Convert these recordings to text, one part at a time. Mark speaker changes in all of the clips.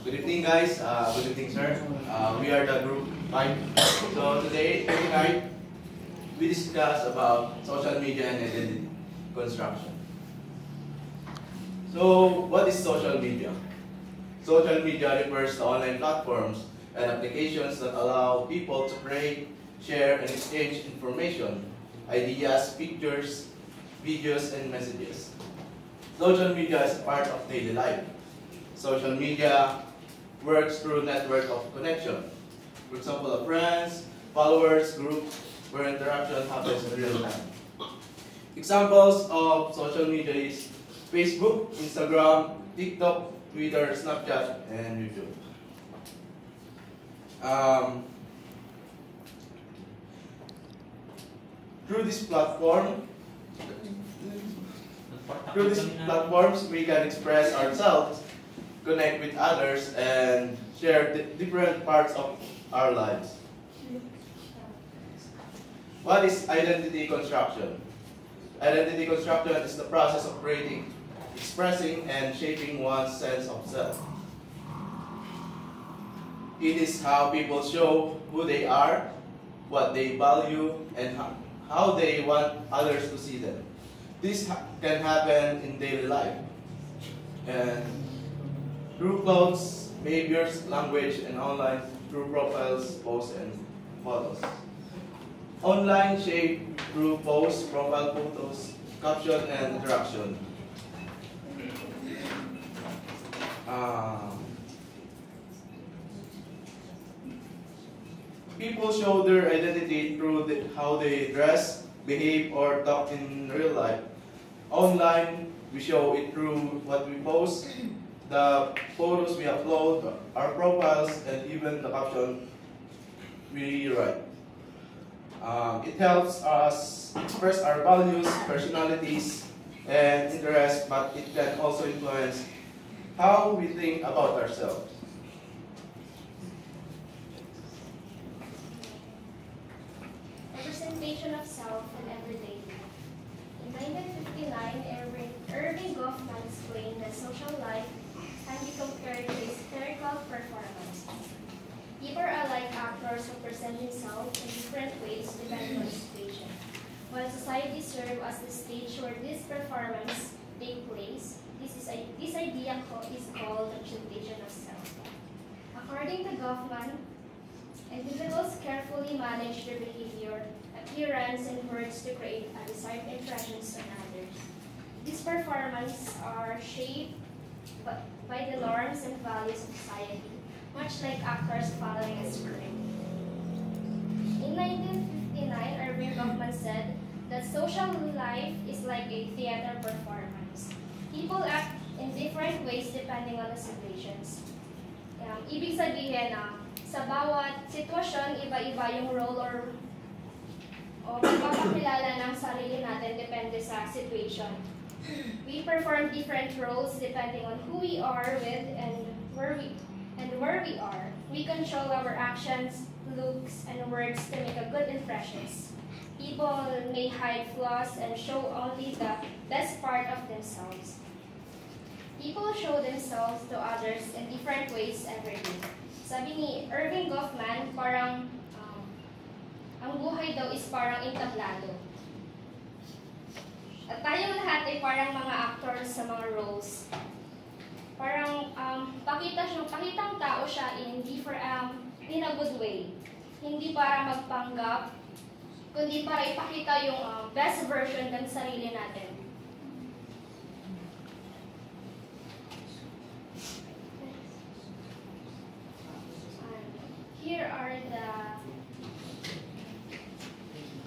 Speaker 1: Good evening, guys. Good evening, sir. We are the group 5. So today, tonight, we discuss about social media and identity construction. So, what is social media? Social media refers to online platforms and applications that allow people to create, share, and exchange information, ideas, pictures, videos, and messages. Social media is a part of daily life. Social media works through a network of connection. For example, a friends, followers, group, where interaction happens in real time. Examples of social media is Facebook, Instagram, TikTok, Twitter, Snapchat, and YouTube. Through these platforms, we can express ourselves, connect with others, and share different parts of our lives. What is identity construction? Identity construction is the process of creating, expressing, and shaping one's sense of self. It is how people show who they are, what they value, and how they want others to see them. This can happen in daily life, and through clothes, behaviors, language, and online through profiles, posts, and photos. Online shape through posts, profile photos, caption, and interaction. People show their identity through how they dress, behave, or talk in real life. Online, we show it through what we post, the photos we upload, our profiles, and even the caption we write. It helps us express our values, personalities, and interests, but it can also influence how we think about ourselves.
Speaker 2: Representation of self in everyday life. In 1959, Irving Goffman explained that social life can be compared to a spherical performance. People are like actors who present themselves in different ways depending on the situation. While society serves as the stage where this performance takes place, this idea is called representation of self. According to Goffman, individuals carefully manage their behavior, appearance, and words to create a desired impressions on others. These performances are shaped by the norms and values of society, much like actors following a script. In 1959, Irving Goffman said that social life is like a theater performance. People act in different ways depending on the situations. Ibig sabihin na sa bawat sitwasyon, iba-iba yung role or magpapakilala ng sarili natin depende sa situation. We perform different roles depending on who we are with and where we are. We control our actions, looks, and words to make a good impressions. People may hide flaws and show only the best part of themselves. People show themselves to others in different ways every day. Sabi ni Irving Goffman, parang ang buhay daw is parang entablado. At tayong lahat ay parang mga actors sa mga roles. Parang pakitang tao siya in a good way. Hindi para magpanggap, kundi para ipakita yung best version ng sarili natin. Here are the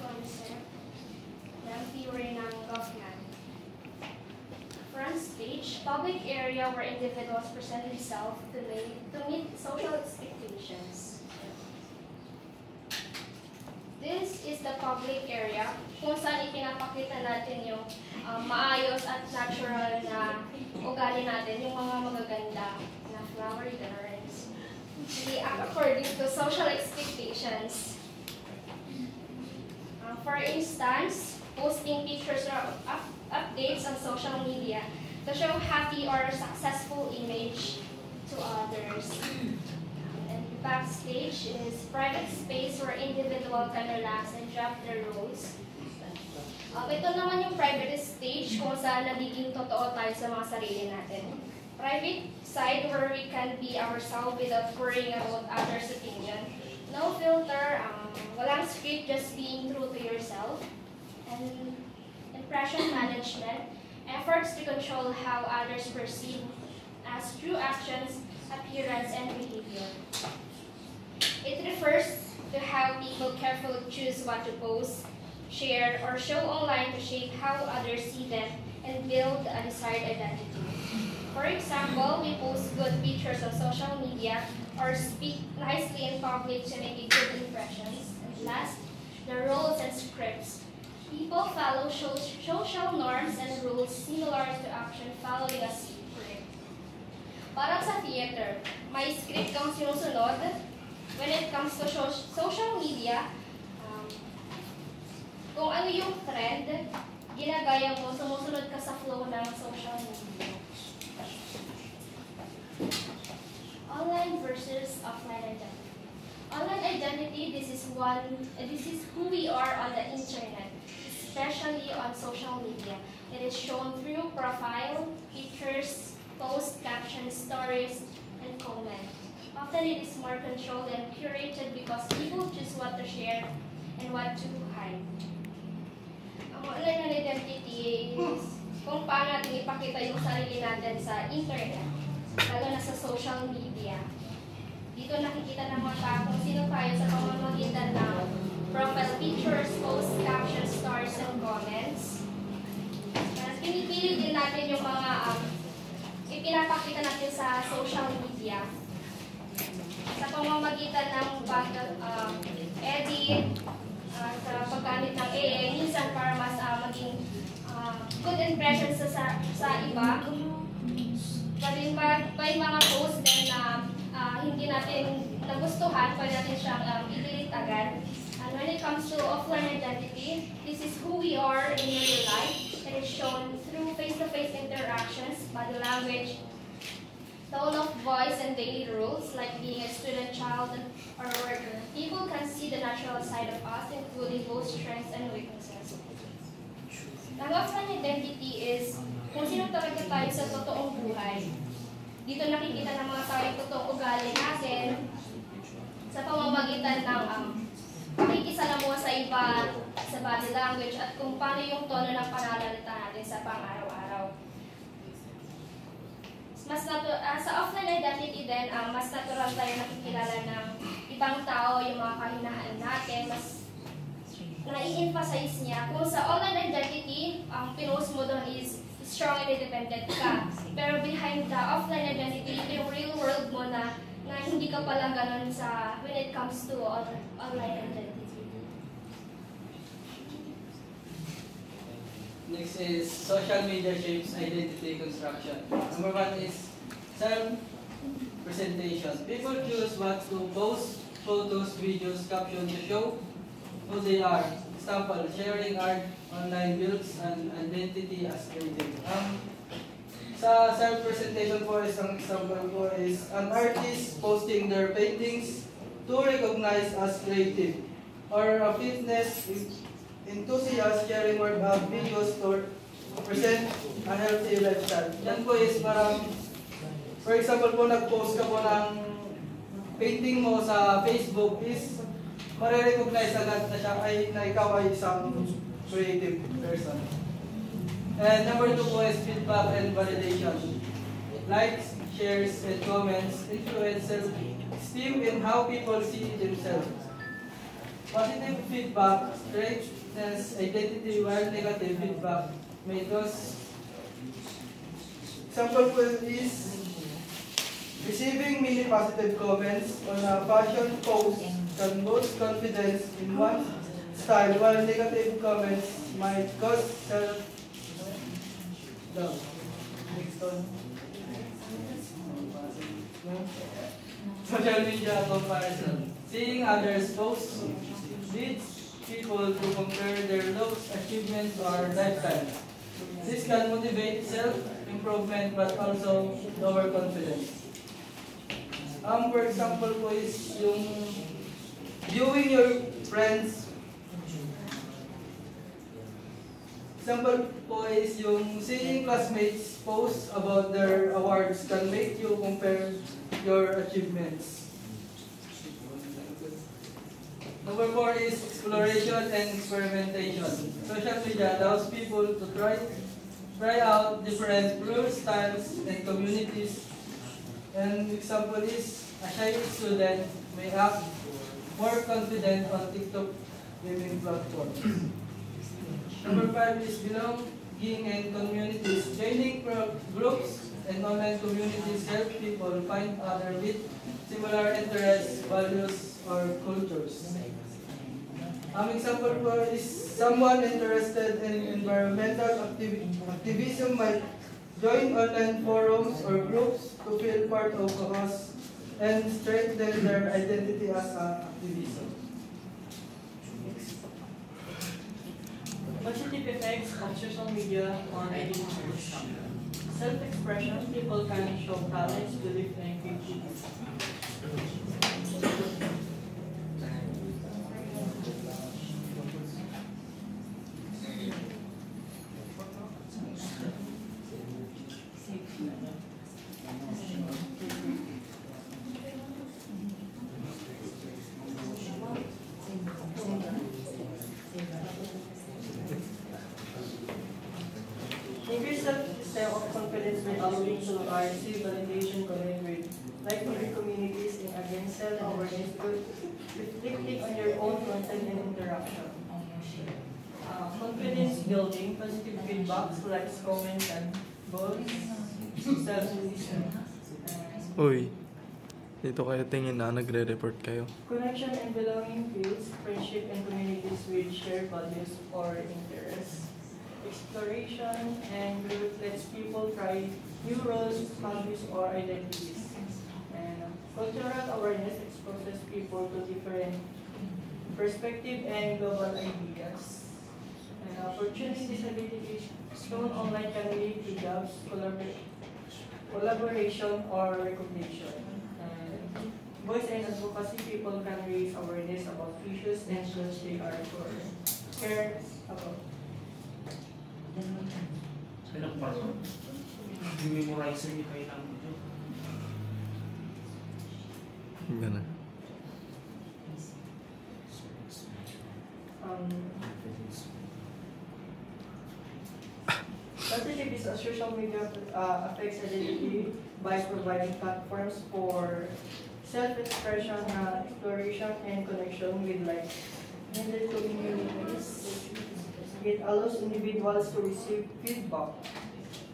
Speaker 2: concept ng theory ng Goffman. Front stage, public area where individuals present themselves to meet social expectations. This is the public area kung saan ipinapakita natin yung maayos at natural na ugali natin, yung mga magaganda na flowery garlands. We act according to social expectations. For instance, posting pictures or updates on social media to show happy or successful image to others. stage is private space where individual can relax and drop their roles. Ito naman yung private stage kung saan nagiging totoo tayo sa mga sarili natin. Private side where we can be ourselves without worrying about others' opinion. No filter, walang script, just being true to yourself. And impression management, efforts to control how others perceive as through actions, appearance, and behavior. It refers to how people carefully choose what to post, share, or show online to shape how others see them and build a desired identity. For example, we post good pictures on social media or speak nicely in public to make a good impressions. And last, the roles and scripts. People follow social norms and rules similar to action following a script. Parang sa theater, may script kang sinusunod. When it comes to social media, kung ano yung trend, ginagaya mo, sumusunod ka sa flow ng social media. Online versus offline identity. Online identity, this is who we are on the internet, especially on social media. It is shown through profile, pictures, post, captions, stories, and comment. Often it is more controlled and curated because people choose what to share and what to hide. Ang online identity is kung paano natin ipakita yung sarili natin sa internet, lalo na sa social media. Dito nakikita ng mga tao kung sino tayo sa pamamagitan ng profile pictures, post, captions, stories, and comments. Mas pinipili din natin yung mga ipinapakita natin sa social media sa pamamagitan ng edit, sa paggamit ng AI, minsan para mas maging good impressions sa iba. Pwede may mga posts din na hindi natin nagustuhan, pwede natin siyang i-delete agad. And when it comes to offline identity, this is who we are in real life. It is shown through face-to-face interactions, body language, tone of voice, and daily rules, like being a student, child, or worker. People can see the natural side of us, including both strengths and weaknesses. Ang offline identity is kung sino talaga tayo sa totoong buhay. Dito nakikita ng mga tao yung totoong ugali natin sa pamamagitan ng pakikisalamuha sa iba, sa body language, at kung paano yung tono ng pananalita natin sa pang-araw-araw. Sa offline identity din, mas natural tayo nakikilala ng ibang tao, yung mga kahinaan natin, mas nai-emphasize niya. Kung sa online identity, ang pinost mo doon is strong and independent ka. Pero behind the offline identity, yung real world mo na hindi ka pala ganun when it comes to online identity.
Speaker 3: Next is social media shapes identity construction. Number one is self-presentation. People choose what to post, photos, videos, captions to show who they are. Example, sharing art online builds an identity as creative. Sa self-presentation po, isang example po is an artist posting their paintings to recognize as creative. Or a fitness enthusiast sharing or videos to present a healthy lifestyle. Yan po is parang, for example po, nag-post ka po ng painting mo sa Facebook is marirecognize agad na siya na ikaw ay isang creative person. And number two po is feedback and validation. Likes, shares, and comments influence self-esteem in how people see themselves. Positive feedback strengthens identity, while negative feedback may cause. Example po is receiving many positive comments on a fashion post can boost confidence in one's style, while negative comments might cause self-doubt. Next one. Social media comparison. Seeing others posts leads people to compare their looks, achievements, or lifestyle. This can motivate self-improvement but also lower confidence. For example po is yung viewing your friends. Example po is yung seeing classmates post about their awards can make you compare your achievements. Number 4 is exploration and experimentation. Social media allows people to try out different rules, styles, and communities. An example is a shy student may act more confident on TikTok gaming platform. Number 5 is belonging and communities. Joining groups and online communities help people find others with similar interests, values, or cultures. Example po is someone interested in environmental activism might join online forums or groups to feel part of a cause and strengthen their identity as an activism.
Speaker 4: Positive effects of social media on identity. Self-expression, people can show talents, belief, and creativity. Increase self-esteem of confidence by allowing to receive validation connect with like-minded communities and again self-awareness reflecting on your own content and interaction. Confidence building, positive feedback, likes, comments, and goals, self-esteem.
Speaker 5: Uy, dito kayo tingin na nagre-report kayo.
Speaker 4: Connection and belonging fields, friendship and communities with shared values or interests. Exploration and growth lets people try new roles, hobbies, or identities. And cultural awareness exposes people to different perspectives and global ideas. And opportunities abilities shown online can lead to jobs, collaboration, or recognition. And voice and advocacy people can raise awareness about issues and issues they are for care about.
Speaker 6: Ilang part? I-memorize niyo kailangan nyo.
Speaker 5: Ganun.
Speaker 4: Positive is a social media affects identity by providing platforms for self-expression, exploration, and connection with like-minded communities. It allows individuals to receive feedback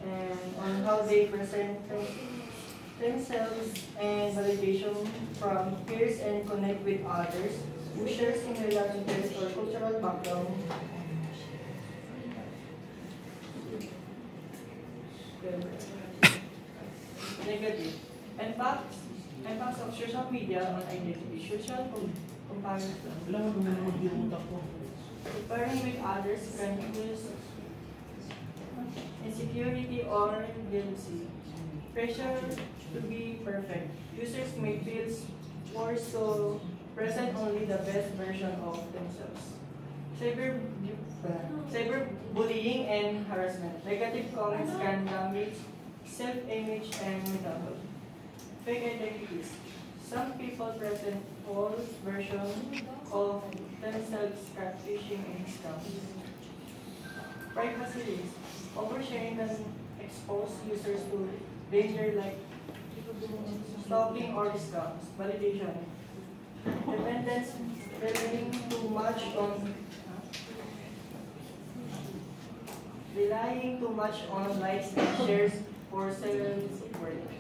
Speaker 4: and on how they present themselves and validation from peers and connect with others who share similar interests or cultural background. Negative. Impacts of social media on identity. Social comparison.
Speaker 6: Alam mo, lumulog yung utak ko.
Speaker 4: Comparing with others can cause insecurity or jealousy. Pressure to be perfect. Users may feel forced to present only the best version of themselves. Cyberbullying and harassment. Negative comments can damage self-image and mental health. Fake identities. Some people present false versions of themselves, catfishing and scams. Privacy risks. Oversharing can expose users to danger like stalking or scams. Validation. Dependence, relying too much on likes and shares for self-worth.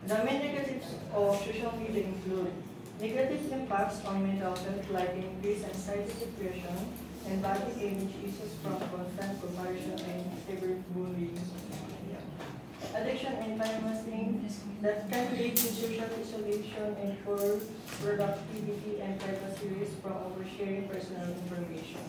Speaker 4: The main negatives of social media include negative impacts on mental health like increased anxiety, depression, and body image issues from constant comparison and cyberbullying. Addiction and time wasting that can lead to social isolation and poor productivity and privacy risk from oversharing personal information.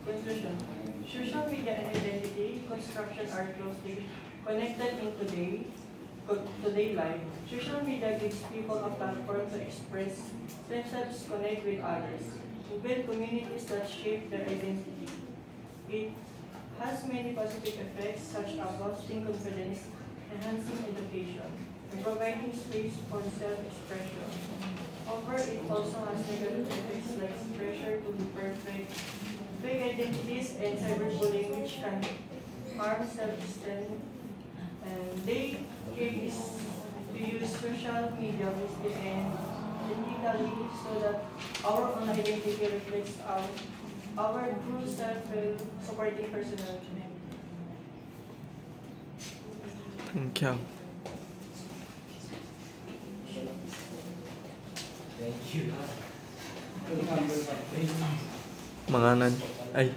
Speaker 4: Conclusion. Social media and identity construction are closely connected in today life. Social media gives people a platform to express themselves, connect with others, and build communities that shape their identity. It has many positive effects such as boosting confidence, enhancing education, and providing space for self-expression. However, it also has negative effects like pressure to be perfect, fake identities, and cyberbullying which can harm self-esteem. And they is to use social media wisely and ethically so that our own identity reflects our true self and supporting personality.
Speaker 5: Thank you.
Speaker 6: Thank you.
Speaker 3: Number 5.
Speaker 5: Manganan. Ay,